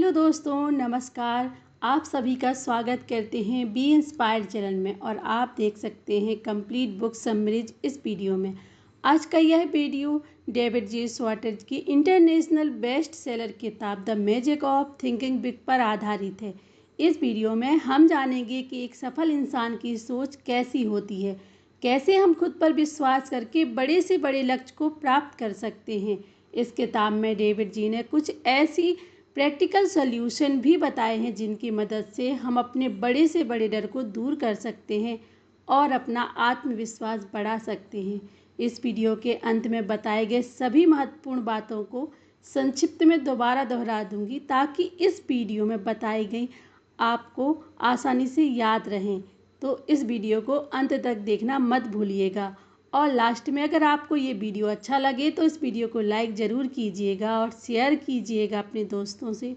Hello दोस्तों, नमस्कार। आप सभी का स्वागत करते हैं बी इंस्पायर्ड चैनल में और आप देख सकते हैं कंप्लीट बुक समरीज इस वीडियो में। आज का यह वीडियो डेविड जे स्वाटर्ज की इंटरनेशनल बेस्ट सेलर किताब the magic of thinking big पर आधारित है। इस वीडियो में हम जानेंगे कि एक सफल इंसान की सोच कैसी होती है, कैसे हम खुद पर विश्वास करके बड़े से बड़े लक्ष्य को प्राप्त कर सकते हैं। इस किताब में डेविड जी ने कुछ ऐसी प्रैक्टिकल सॉल्यूशन भी बताए हैं जिनकी मदद से हम अपने बड़े से बड़े डर को दूर कर सकते हैं और अपना आत्मविश्वास बढ़ा सकते हैं। इस वीडियो के अंत में बताए गए सभी महत्वपूर्ण बातों को संक्षिप्त में दोबारा दोहरा दूंगी ताकि इस वीडियो में बताई गई आपको आसानी से याद रहें। तो इस वीडियो को अंत तक देखना मत भूलिएगा और लास्ट में अगर आपको ये वीडियो अच्छा लगे तो इस वीडियो को लाइक ज़रूर कीजिएगा और शेयर कीजिएगा अपने दोस्तों से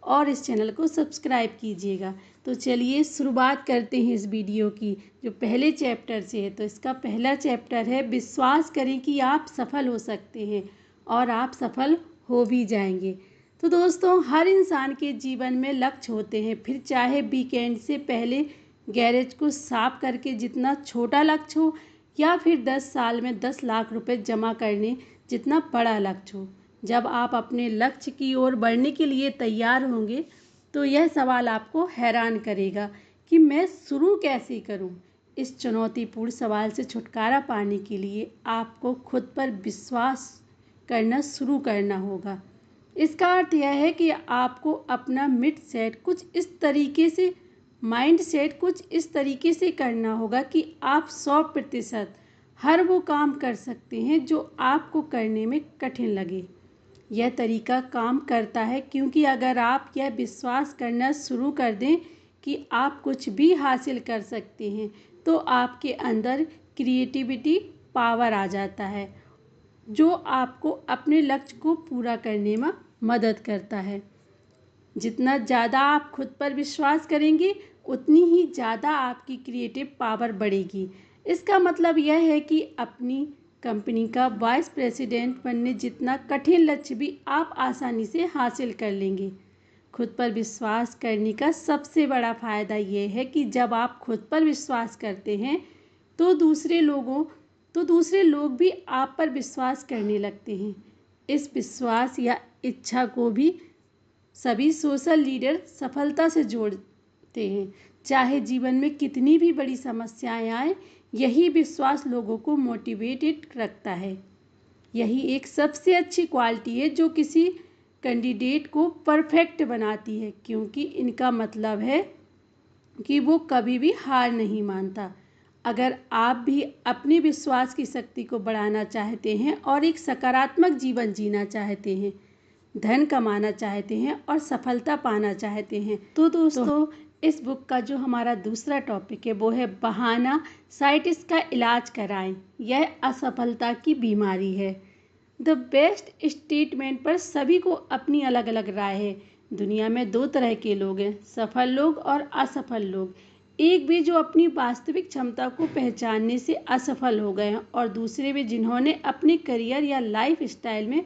और इस चैनल को सब्सक्राइब कीजिएगा। तो चलिए शुरुआत करते हैं इस वीडियो की, जो पहले चैप्टर से है। तो इसका पहला चैप्टर है विश्वास करें कि आप सफल हो सकते हैं और आप सफल हो भी जाएंगे। तो दोस्तों, हर इंसान के जीवन में लक्ष्य होते हैं, फिर चाहे वीकेंड से पहले गैरेज को साफ करके जितना छोटा लक्ष्य हो या फिर 10 साल में 10 लाख रुपए जमा करने जितना बड़ा लक्ष्य हो। जब आप अपने लक्ष्य की ओर बढ़ने के लिए तैयार होंगे तो यह सवाल आपको हैरान करेगा कि मैं शुरू कैसे करूं। इस चुनौतीपूर्ण सवाल से छुटकारा पाने के लिए आपको खुद पर विश्वास करना शुरू करना होगा। इसका अर्थ यह है कि आपको अपना माइंड सेट कुछ इस तरीके से करना होगा कि आप 100% हर वो काम कर सकते हैं जो आपको करने में कठिन लगे। यह तरीका काम करता है क्योंकि अगर आप यह विश्वास करना शुरू कर दें कि आप कुछ भी हासिल कर सकते हैं तो आपके अंदर क्रिएटिविटी पावर आ जाता है, जो आपको अपने लक्ष्य को पूरा करने में मदद करता है। जितना ज़्यादा आप खुद पर विश्वास करेंगे उतनी ही ज़्यादा आपकी क्रिएटिव पावर बढ़ेगी। इसका मतलब यह है कि अपनी कंपनी का वाइस प्रेसिडेंट बनने जितना कठिन लक्ष्य भी आप आसानी से हासिल कर लेंगे। खुद पर विश्वास करने का सबसे बड़ा फ़ायदा यह है कि जब आप खुद पर विश्वास करते हैं तो दूसरे लोग भी आप पर विश्वास करने लगते हैं। इस विश्वास या इच्छा को भी सभी सोशल लीडर सफलता से जोड़ते हैं। चाहे जीवन में कितनी भी बड़ी समस्याएं आए, यही विश्वास लोगों को मोटिवेटेड रखता है। यही एक सबसे अच्छी क्वालिटी है जो किसी कैंडिडेट को परफेक्ट बनाती है, क्योंकि इनका मतलब है कि वो कभी भी हार नहीं मानता। अगर आप भी अपने विश्वास की शक्ति को बढ़ाना चाहते हैं और एक सकारात्मक जीवन जीना चाहते हैं, धन कमाना चाहते हैं और सफलता पाना चाहते हैं, तो दोस्तों इस बुक का जो हमारा दूसरा टॉपिक है वो है बहाना साइटिस का इलाज कराएं, यह असफलता की बीमारी है। द बेस्ट स्टेटमेंट पर सभी को अपनी अलग अलग राय है। दुनिया में 2 तरह के लोग हैं, सफल लोग और असफल लोग। एक भी जो अपनी वास्तविक क्षमता को पहचानने से असफल हो गए हैं और दूसरे भी जिन्होंने अपने करियर या लाइफ स्टाइल में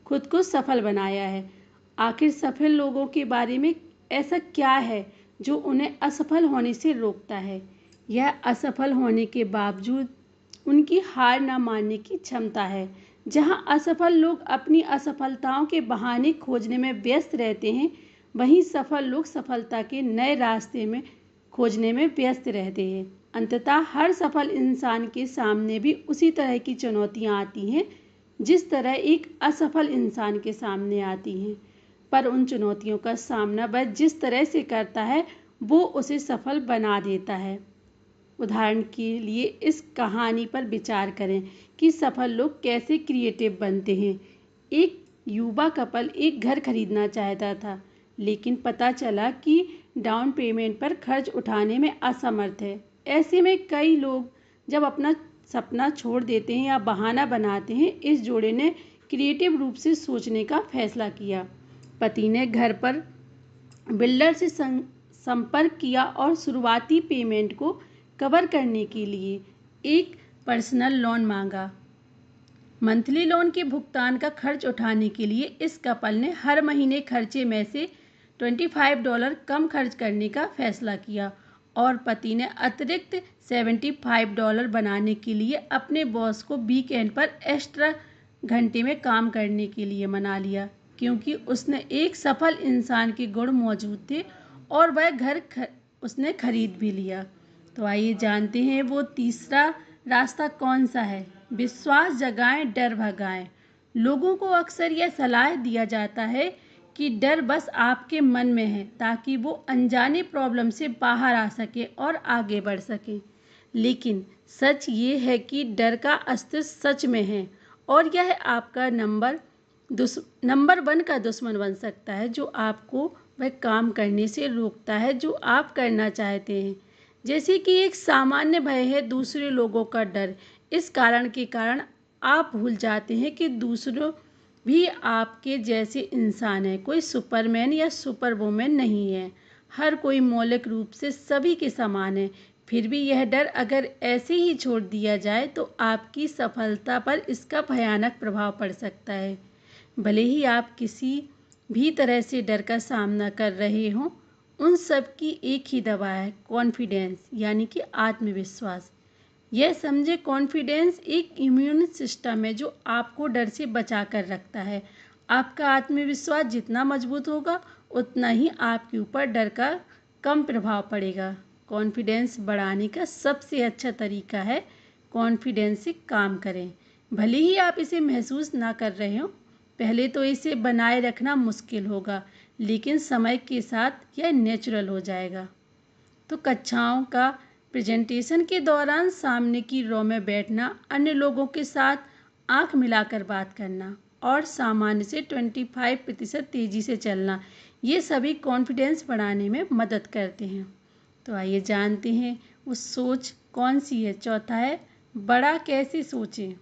खुद को सफल बनाया है। आखिर सफल लोगों के बारे में ऐसा क्या है जो उन्हें असफल होने से रोकता है? यह असफल होने के बावजूद उनकी हार न मानने की क्षमता है। जहां असफल लोग अपनी असफलताओं के बहाने खोजने में व्यस्त रहते हैं, वहीं सफल लोग सफलता के नए रास्ते में खोजने में व्यस्त रहते हैं। अंततः हर सफल इंसान के सामने भी उसी तरह की चुनौतियां आती हैं जिस तरह एक असफल इंसान के सामने आती हैं, पर उन चुनौतियों का सामना वह जिस तरह से करता है वो उसे सफल बना देता है। उदाहरण के लिए इस कहानी पर विचार करें कि सफल लोग कैसे क्रिएटिव बनते हैं। एक युवा कपल एक घर खरीदना चाहता था, लेकिन पता चला कि डाउन पेमेंट पर खर्च उठाने में असमर्थ है। ऐसे में कई लोग जब अपना सपना छोड़ देते हैं या बहाना बनाते हैं, इस जोड़े ने क्रिएटिव रूप से सोचने का फैसला किया। पति ने घर पर बिल्डर से संपर्क किया और शुरुआती पेमेंट को कवर करने के लिए एक पर्सनल लोन मांगा। मंथली लोन के भुगतान का खर्च उठाने के लिए इस कपल ने हर महीने खर्चे में से $25 कम खर्च करने का फैसला किया और पति ने अतिरिक्त $75 बनाने के लिए अपने बॉस को वीकेंड पर एक्स्ट्रा घंटे में काम करने के लिए मना लिया, क्योंकि उसने एक सफल इंसान के गुण मौजूद थे और वह घर उसने खरीद भी लिया। तो आइए जानते हैं वो तीसरा रास्ता कौन सा है। विश्वास जगाएं, डर भगाएं। लोगों को अक्सर यह सलाह दिया जाता है कि डर बस आपके मन में है ताकि वो अनजाने प्रॉब्लम से बाहर आ सके और आगे बढ़ सके। लेकिन सच ये है कि डर का अस्तित्व सच में है और यह आपका नंबर 1 का दुश्मन बन सकता है, जो आपको वह काम करने से रोकता है जो आप करना चाहते हैं। जैसे कि एक सामान्य भय है दूसरे लोगों का डर। इस कारण के कारण आप भूल जाते हैं कि दूसरों भी आपके जैसे इंसान है। कोई सुपरमैन या सुपरवुमन नहीं है। हर कोई मौलिक रूप से सभी के समान है। फिर भी यह डर अगर ऐसे ही छोड़ दिया जाए तो आपकी सफलता पर इसका भयानक प्रभाव पड़ सकता है। भले ही आप किसी भी तरह से डर का सामना कर रहे हों, उन सब की एक ही दवा है, कॉन्फिडेंस, यानी कि आत्मविश्वास। यह समझे, कॉन्फिडेंस एक इम्यून सिस्टम है जो आपको डर से बचा कर रखता है। आपका आत्मविश्वास जितना मजबूत होगा उतना ही आपके ऊपर डर का कम प्रभाव पड़ेगा। कॉन्फिडेंस बढ़ाने का सबसे अच्छा तरीका है कॉन्फिडेंस से काम करें। भले ही आप इसे महसूस ना कर रहे हो, पहले तो इसे बनाए रखना मुश्किल होगा, लेकिन समय के साथ यह नेचुरल हो जाएगा। तो कक्षाओं का प्रेजेंटेशन के दौरान सामने की रो में बैठना, अन्य लोगों के साथ आंख मिलाकर बात करना और सामान्य से 25% तेज़ी से चलना, ये सभी कॉन्फिडेंस बढ़ाने में मदद करते हैं। तो आइए जानते हैं वो सोच कौन सी है। चौथा है, बड़ा कैसे सोचें।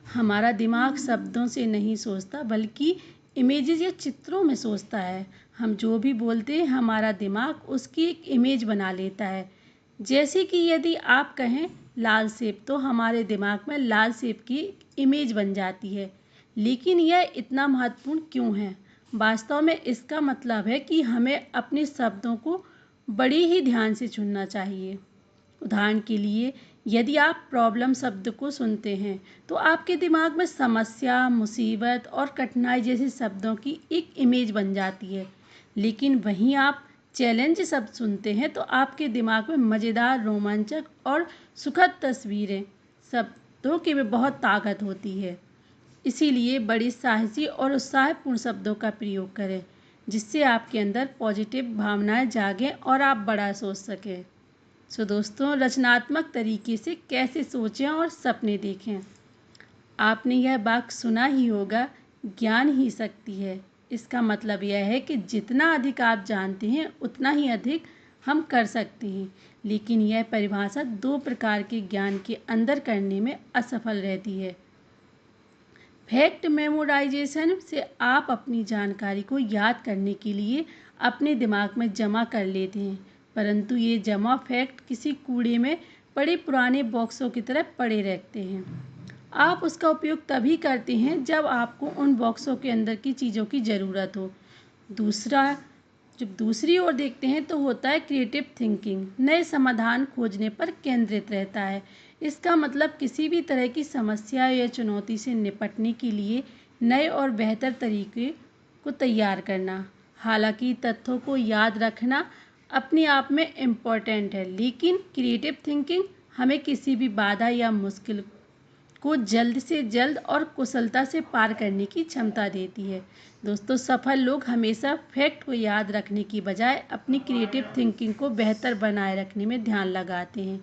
हमारा दिमाग शब्दों से नहीं सोचता बल्कि इमेजेस या चित्रों में सोचता है। हम जो भी बोलते हैं हमारा दिमाग उसकी एक इमेज बना लेता है। जैसे कि यदि आप कहें लाल सेब, तो हमारे दिमाग में लाल सेब की इमेज बन जाती है। लेकिन यह इतना महत्वपूर्ण क्यों है? वास्तव में इसका मतलब है कि हमें अपने शब्दों को बड़े ही ध्यान से चुनना चाहिए। उदाहरण के लिए, यदि आप प्रॉब्लम शब्द को सुनते हैं तो आपके दिमाग में समस्या, मुसीबत और कठिनाई जैसे शब्दों की एक इमेज बन जाती है। लेकिन वहीं आप चैलेंज शब्द सुनते हैं तो आपके दिमाग में मज़ेदार, रोमांचक और सुखद तस्वीरें, शब्दों की में बहुत ताकत होती है। इसीलिए बड़ी साहसी और उत्साहपूर्ण शब्दों का प्रयोग करें, जिससे आपके अंदर पॉजिटिव भावनाएं जागें और आप बड़ा सोच सकें। सो दोस्तों, रचनात्मक तरीके से कैसे सोचें और सपने देखें। आपने यह वाक्य सुना ही होगा, ज्ञान ही शक्ति है। इसका मतलब यह है कि जितना अधिक आप जानते हैं उतना ही अधिक हम कर सकते हैं। लेकिन यह परिभाषा 2 प्रकार के ज्ञान के अंदर करने में असफल रहती है। फैक्ट मेमोराइजेशन से आप अपनी जानकारी को याद करने के लिए अपने दिमाग में जमा कर लेते हैं, परंतु ये जमा फैक्ट किसी कूड़े में पड़े पुराने बॉक्सों की तरह पड़े रहते हैं। आप उसका उपयोग तभी करते हैं जब आपको उन बॉक्सों के अंदर की चीज़ों की ज़रूरत हो। जब दूसरी ओर देखते हैं तो होता है क्रिएटिव थिंकिंग, नए समाधान खोजने पर केंद्रित रहता है। इसका मतलब किसी भी तरह की समस्या या चुनौती से निपटने के लिए नए और बेहतर तरीके को तैयार करना। हालांकि तथ्यों को याद रखना अपने आप में इम्पोर्टेंट है, लेकिन क्रिएटिव थिंकिंग हमें किसी भी बाधा या मुश्किल को जल्द से जल्द और कुशलता से पार करने की क्षमता देती है। दोस्तों, सफल लोग हमेशा फैक्ट को याद रखने की बजाय अपनी क्रिएटिव थिंकिंग को बेहतर बनाए रखने में ध्यान लगाते हैं।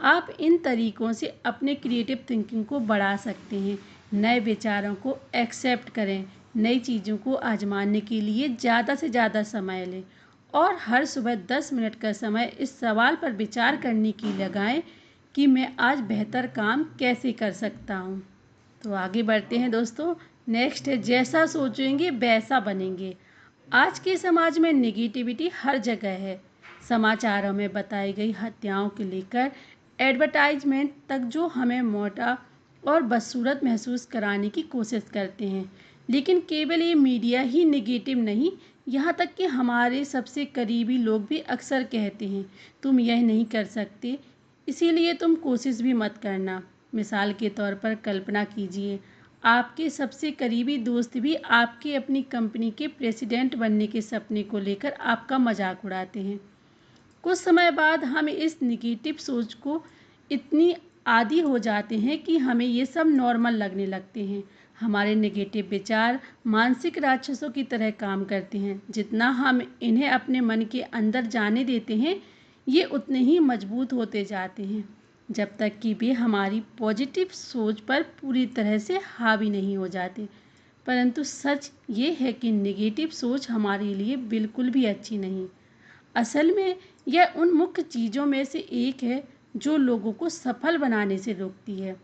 आप इन तरीकों से अपने क्रिएटिव थिंकिंग को बढ़ा सकते हैं। नए विचारों को एक्सेप्ट करें, नई चीज़ों को आजमाने के लिए ज़्यादा से ज़्यादा समय लें और हर सुबह 10 मिनट का समय इस सवाल पर विचार करने की लगाएं कि मैं आज बेहतर काम कैसे कर सकता हूँ। तो आगे बढ़ते हैं दोस्तों। नेक्स्ट है, जैसा सोचेंगे वैसा बनेंगे। आज के समाज में नेगेटिविटी हर जगह है। समाचारों में बताई गई हत्याओं को लेकर एडवर्टाइजमेंट तक, जो हमें मोटा और बदसूरत महसूस कराने की कोशिश करते हैं। लेकिन केवल ये मीडिया ही नेगेटिव नहीं, यहाँ तक कि हमारे सबसे करीबी लोग भी अक्सर कहते हैं तुम यह नहीं कर सकते, इसीलिए तुम कोशिश भी मत करना। मिसाल के तौर पर कल्पना कीजिए, आपके सबसे करीबी दोस्त भी आपके अपनी कंपनी के प्रेसिडेंट बनने के सपने को लेकर आपका मजाक उड़ाते हैं। कुछ समय बाद हम इस निगेटिव सोच को इतनी आदी हो जाते हैं कि हमें ये सब नॉर्मल लगने लगते हैं। हमारे नेगेटिव विचार मानसिक राक्षसों की तरह काम करते हैं। जितना हम इन्हें अपने मन के अंदर जाने देते हैं, ये उतने ही मजबूत होते जाते हैं, जब तक कि वे हमारी पॉजिटिव सोच पर पूरी तरह से हावी नहीं हो जाते। परंतु सच ये है कि नेगेटिव सोच हमारे लिए बिल्कुल भी अच्छी नहीं। असल में यह उन मुख्य चीज़ों में से एक है जो लोगों को सफल बनाने से रोकती है।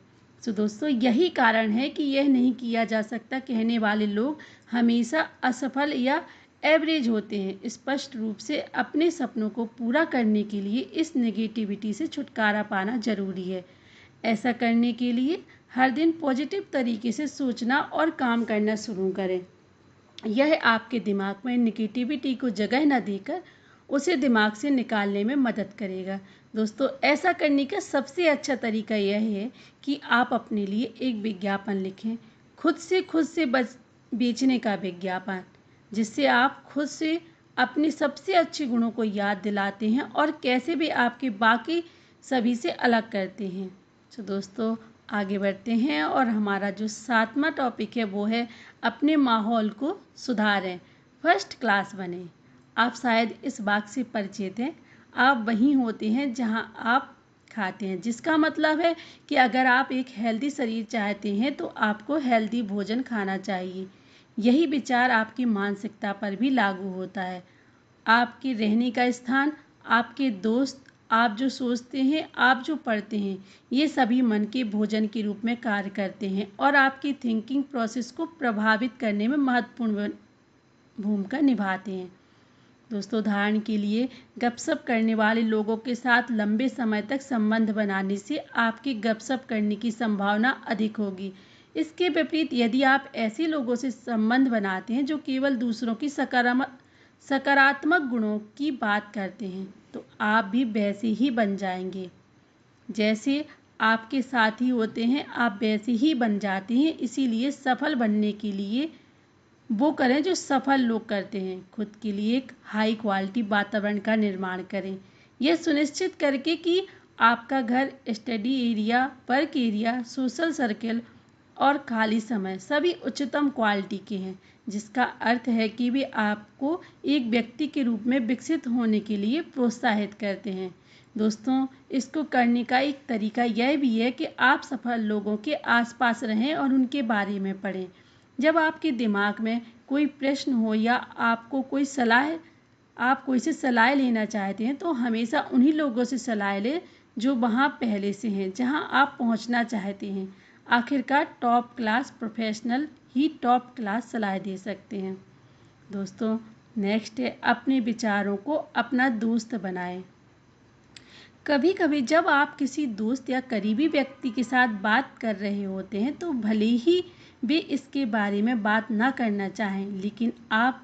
तो दोस्तों, यही कारण है कि यह नहीं किया जा सकता कहने वाले लोग हमेशा असफल या एवरेज होते हैं। स्पष्ट रूप से अपने सपनों को पूरा करने के लिए इस नेगेटिविटी से छुटकारा पाना जरूरी है। ऐसा करने के लिए हर दिन पॉजिटिव तरीके से सोचना और काम करना शुरू करें। यह आपके दिमाग में नेगेटिविटी को जगह न देकर उसे दिमाग से निकालने में मदद करेगा। दोस्तों, ऐसा करने का सबसे अच्छा तरीका यह है कि आप अपने लिए एक विज्ञापन लिखें, खुद से बेचने का विज्ञापन, जिससे आप खुद से अपने सबसे अच्छे गुणों को याद दिलाते हैं और कैसे वे आपके बाकी सभी से अलग करते हैं। तो दोस्तों, आगे बढ़ते हैं और हमारा जो 7वां टॉपिक है वो है अपने माहौल को सुधारें, फर्स्ट क्लास बने। आप शायद इस बात से परिचित हैं, आप वहीं होते हैं जहां आप खाते हैं, जिसका मतलब है कि अगर आप एक हेल्दी शरीर चाहते हैं तो आपको हेल्दी भोजन खाना चाहिए। यही विचार आपकी मानसिकता पर भी लागू होता है। आपके रहने का स्थान, आपके दोस्त, आप जो सोचते हैं, आप जो पढ़ते हैं, ये सभी मन के भोजन के रूप में कार्य करते हैं और आपकी थिंकिंग प्रोसेस को प्रभावित करने में महत्वपूर्ण भूमिका निभाते हैं। दोस्तों, उदाहरण के लिए गपशप करने वाले लोगों के साथ लंबे समय तक संबंध बनाने से आपकी गपशप करने की संभावना अधिक होगी। इसके विपरीत यदि आप ऐसे लोगों से संबंध बनाते हैं जो केवल दूसरों की सकारात्मक गुणों की बात करते हैं, तो आप भी वैसे ही बन जाएंगे। जैसे आपके साथी होते हैं, आप वैसे ही बन जाते हैं। इसीलिए सफल बनने के लिए वो करें जो सफल लोग करते हैं। खुद के लिए एक हाई क्वालिटी वातावरण का निर्माण करें, यह सुनिश्चित करके कि आपका घर, study area, work area, social circle और खाली समय सभी उच्चतम क्वालिटी के हैं, जिसका अर्थ है कि वे आपको एक व्यक्ति के रूप में विकसित होने के लिए प्रोत्साहित करते हैं। दोस्तों, इसको करने का एक तरीका यह भी है कि आप सफल लोगों के आसपास रहें और उनके बारे में पढ़ें। जब आपके दिमाग में कोई प्रश्न हो या आपको आप कोई से सलाह लेना चाहते हैं, तो हमेशा उन्हीं लोगों से सलाह लें जो वहाँ पहले से हैं, जहाँ आप पहुँचना चाहते हैं। आखिरकार टॉप क्लास प्रोफेशनल ही टॉप क्लास सलाह दे सकते हैं। दोस्तों, नेक्स्ट है अपने विचारों को अपना दोस्त बनाएं। कभी कभी जब आप किसी दोस्त या करीबी व्यक्ति के साथ बात कर रहे होते हैं, तो भले ही वे इसके बारे में बात ना करना चाहें, लेकिन आप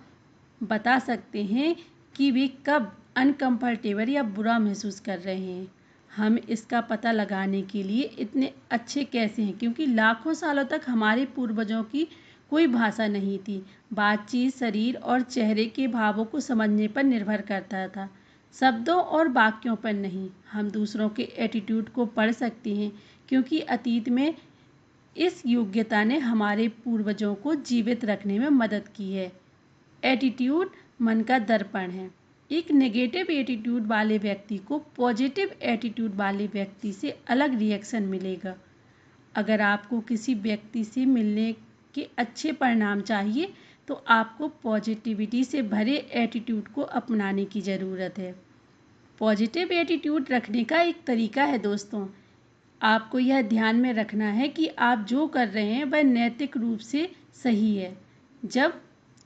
बता सकते हैं कि वे कब अनकंफर्टेबल या बुरा महसूस कर रहे हैं। हम इसका पता लगाने के लिए इतने अच्छे कैसे हैं, क्योंकि लाखों सालों तक हमारे पूर्वजों की कोई भाषा नहीं थी। बातचीत शरीर और चेहरे के भावों को समझने पर निर्भर करता था, शब्दों और वाक्यों पर नहीं। हम दूसरों के एटीट्यूड को पढ़ सकते हैं, क्योंकि अतीत में इस योग्यता ने हमारे पूर्वजों को जीवित रखने में मदद की है। एटीट्यूड मन का दर्पण है। एक नेगेटिव एटीट्यूड वाले व्यक्ति को पॉजिटिव एटीट्यूड वाले व्यक्ति से अलग रिएक्शन मिलेगा। अगर आपको किसी व्यक्ति से मिलने के अच्छे परिणाम चाहिए, तो आपको पॉजिटिविटी से भरे एटीट्यूड को अपनाने की ज़रूरत है। पॉजिटिव एटीट्यूड रखने का एक तरीका है दोस्तों, आपको यह ध्यान में रखना है कि आप जो कर रहे हैं वह नैतिक रूप से सही है। जब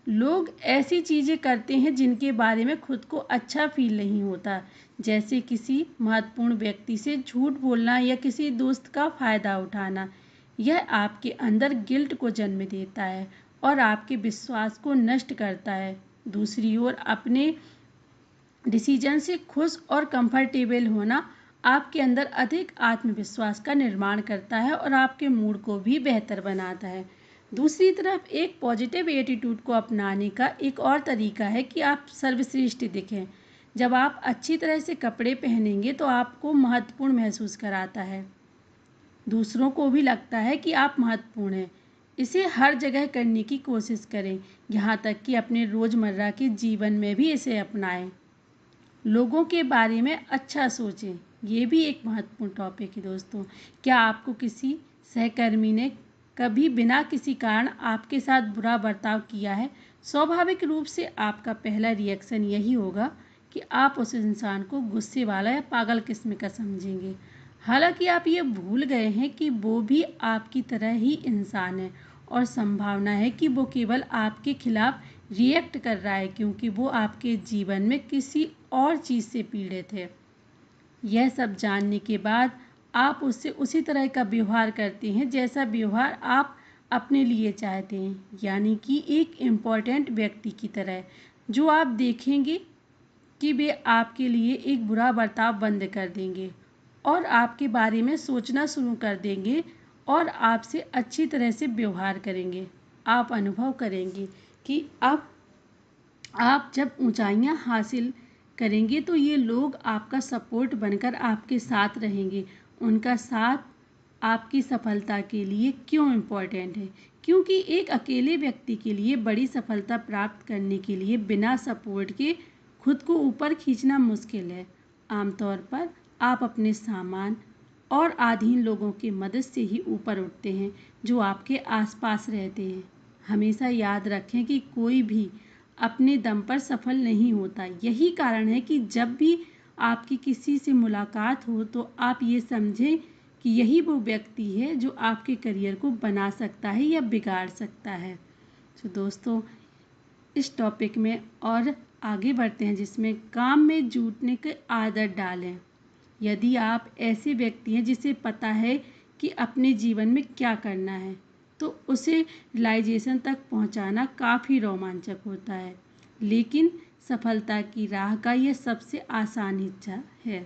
लोग ऐसी चीज़ें करते हैं जिनके बारे में खुद को अच्छा फील नहीं होता, जैसे किसी महत्वपूर्ण व्यक्ति से झूठ बोलना या किसी दोस्त का फ़ायदा उठाना, यह आपके अंदर गिल्ट को जन्म देता है और आपके विश्वास को नष्ट करता है। दूसरी ओर अपने डिसीजन से खुश और कंफर्टेबल होना आपके अंदर अधिक आत्मविश्वास का निर्माण करता है और आपके मूड को भी बेहतर बनाता है। दूसरी तरफ एक पॉजिटिव एटीट्यूड को अपनाने का एक और तरीका है कि आप सर्वश्रेष्ठ दिखें। जब आप अच्छी तरह से कपड़े पहनेंगे तो आपको महत्वपूर्ण महसूस कराता है। दूसरों को भी लगता है कि आप महत्वपूर्ण हैं। इसे हर जगह करने की कोशिश करें, यहाँ तक कि अपने रोज़मर्रा के जीवन में भी इसे अपनाएं। लोगों के बारे में अच्छा सोचें, ये भी एक महत्वपूर्ण टॉपिक है दोस्तों। क्या आपको किसी सहकर्मी ने कभी बिना किसी कारण आपके साथ बुरा बर्ताव किया है? स्वाभाविक रूप से आपका पहला रिएक्शन यही होगा कि आप उस इंसान को गुस्से वाला या पागल किस्म का समझेंगे। हालांकि आप ये भूल गए हैं कि वो भी आपकी तरह ही इंसान है और संभावना है कि वो केवल आपके खिलाफ रिएक्ट कर रहा है क्योंकि वो आपके जीवन में किसी और चीज़ से पीड़ित है। यह सब जानने के बाद आप उससे उसी तरह का व्यवहार करते हैं जैसा व्यवहार आप अपने लिए चाहते हैं, यानी कि एक इम्पॉर्टेंट व्यक्ति की तरह, जो आप देखेंगे कि वे आपके लिए एक बुरा बर्ताव बंद कर देंगे और आपके बारे में सोचना शुरू कर देंगे और आपसे अच्छी तरह से व्यवहार करेंगे। आप अनुभव करेंगे कि अब आप जब ऊंचाइयां हासिल करेंगे तो ये लोग आपका सपोर्ट बनकर आपके साथ रहेंगे। उनका साथ आपकी सफलता के लिए क्यों इम्पोर्टेंट है? क्योंकि एक अकेले व्यक्ति के लिए बड़ी सफलता प्राप्त करने के लिए बिना सपोर्ट के खुद को ऊपर खींचना मुश्किल है। आमतौर पर आप अपने सामान और अधीन लोगों की मदद से ही ऊपर उठते हैं जो आपके आसपास रहते हैं। हमेशा याद रखें कि कोई भी अपने दम पर सफल नहीं होता। यही कारण है कि जब भी आपकी किसी से मुलाकात हो तो आप ये समझें कि यही वो व्यक्ति है जो आपके करियर को बना सकता है या बिगाड़ सकता है। तो दोस्तों, इस टॉपिक में और आगे बढ़ते हैं जिसमें काम में जुटने की आदत डालें। यदि आप ऐसे व्यक्ति हैं जिसे पता है कि अपने जीवन में क्या करना है, तो उसे रियलाइजेशन तक पहुंचाना काफ़ी रोमांचक होता है, लेकिन सफलता की राह का यह सबसे आसान हिस्सा है।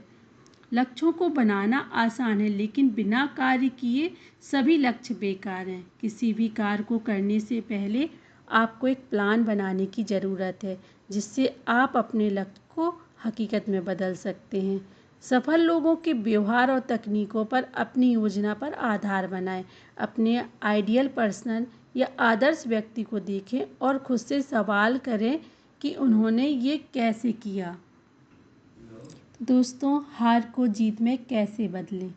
लक्ष्यों को बनाना आसान है, लेकिन बिना कार्य किए सभी लक्ष्य बेकार हैं। किसी भी कार्य को करने से पहले आपको एक प्लान बनाने की ज़रूरत है, जिससे आप अपने लक्ष्य को हकीकत में बदल सकते हैं। सफल लोगों के व्यवहार और तकनीकों पर अपनी योजना पर आधार बनाएं। अपने आइडियल पर्सन या आदर्श व्यक्ति को देखें और खुद से सवाल करें कि उन्होंने ये कैसे किया। दोस्तों, हार को जीत में कैसे बदलें?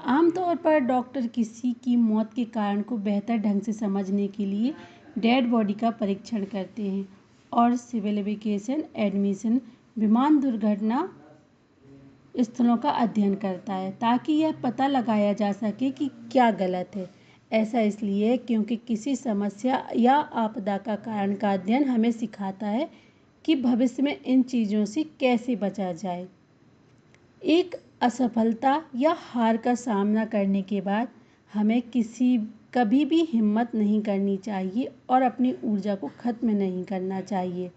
आमतौर पर डॉक्टर किसी की मौत के कारण को बेहतर ढंग से समझने के लिए डेड बॉडी का परीक्षण करते हैं और सिविल एविएशन एडमिशन विमान दुर्घटना स्थलों का अध्ययन करता है ताकि यह पता लगाया जा सके कि क्या गलत है। ऐसा इसलिए क्योंकि किसी समस्या या आपदा का कारण का अध्ययन हमें सिखाता है कि भविष्य में इन चीज़ों से कैसे बचा जाए। एक असफलता या हार का सामना करने के बाद हमें कभी भी हिम्मत नहीं करनी चाहिए और अपनी ऊर्जा को खत्म नहीं करना चाहिए।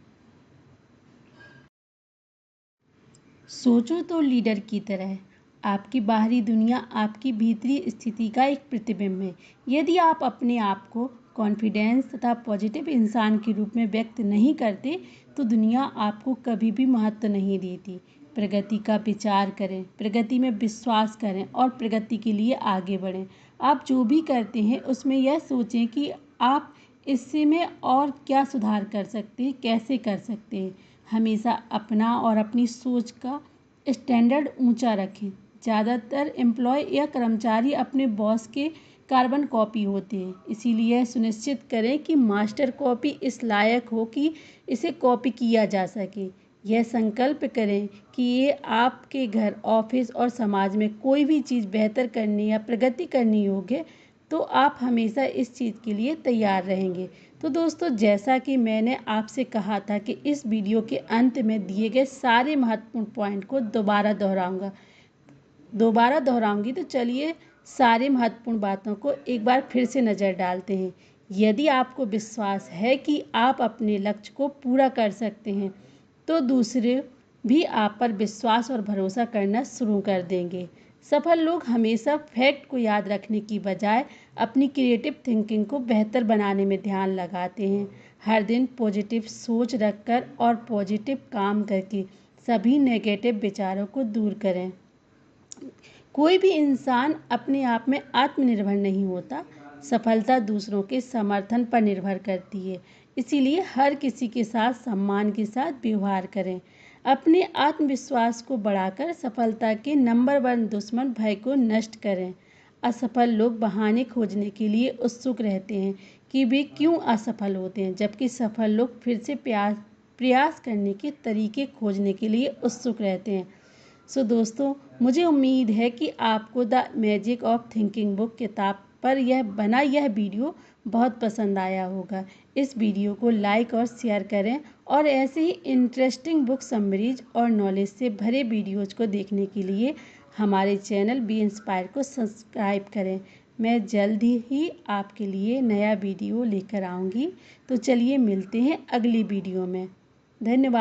सोचो तो लीडर की तरह। आपकी बाहरी दुनिया आपकी भीतरी स्थिति का एक प्रतिबिंब है। यदि आप अपने आप को कॉन्फिडेंस तथा पॉजिटिव इंसान के रूप में व्यक्त नहीं करते तो दुनिया आपको कभी भी महत्व नहीं देती। प्रगति का विचार करें, प्रगति में विश्वास करें और प्रगति के लिए आगे बढ़ें। आप जो भी करते हैं उसमें यह सोचें कि आप इससे में और क्या सुधार कर सकते हैं, कैसे कर सकते हैं। हमेशा अपना और अपनी सोच का स्टैंडर्ड ऊंचा रखें। ज़्यादातर एम्प्लॉय या कर्मचारी अपने बॉस के कार्बन कॉपी होते हैं, इसीलिए सुनिश्चित करें कि मास्टर कॉपी इस लायक हो कि इसे कॉपी किया जा सके। यह संकल्प करें कि ये आपके घर, ऑफिस और समाज में कोई भी चीज़ बेहतर करने या प्रगति करनी होगी तो आप हमेशा इस चीज़ के लिए तैयार रहेंगे। तो दोस्तों, जैसा कि मैंने आपसे कहा था कि इस वीडियो के अंत में दिए गए सारे महत्वपूर्ण पॉइंट को दोबारा दोहराऊंगी, तो चलिए सारे महत्वपूर्ण बातों को एक बार फिर से नज़र डालते हैं यदि आपको विश्वास है कि आप अपने लक्ष्य को पूरा कर सकते हैं तो दूसरे भी आप पर विश्वास और भरोसा करना शुरू कर देंगे। सफल लोग हमेशा फैक्ट को याद रखने की बजाय अपनी क्रिएटिव थिंकिंग को बेहतर बनाने में ध्यान लगाते हैं। हर दिन पॉजिटिव सोच रखकर और पॉजिटिव काम करके सभी नेगेटिव विचारों को दूर करें। कोई भी इंसान अपने आप में आत्मनिर्भर नहीं होता। सफलता दूसरों के समर्थन पर निर्भर करती है। इसीलिए हर किसी के साथ सम्मान के साथ व्यवहार करें। अपने आत्मविश्वास को बढ़ाकर सफलता के नंबर 1 दुश्मन भय को नष्ट करें। असफल लोग बहाने खोजने के लिए उत्सुक रहते हैं कि वे क्यों असफल होते हैं, जबकि सफल लोग फिर से प्रयास करने के तरीके खोजने के लिए उत्सुक रहते हैं। सो दोस्तों, मुझे उम्मीद है कि आपको the magic of thinking book किताब पर यह वीडियो बहुत पसंद आया होगा। इस वीडियो को लाइक और शेयर करें और ऐसे ही इंटरेस्टिंग बुक समरीज और नॉलेज से भरे वीडियोज़ को देखने के लिए हमारे चैनल बी इंस्पायर को सब्सक्राइब करें। मैं जल्द ही आपके लिए नया वीडियो लेकर आऊँगी। तो चलिए मिलते हैं अगली वीडियो में। धन्यवाद।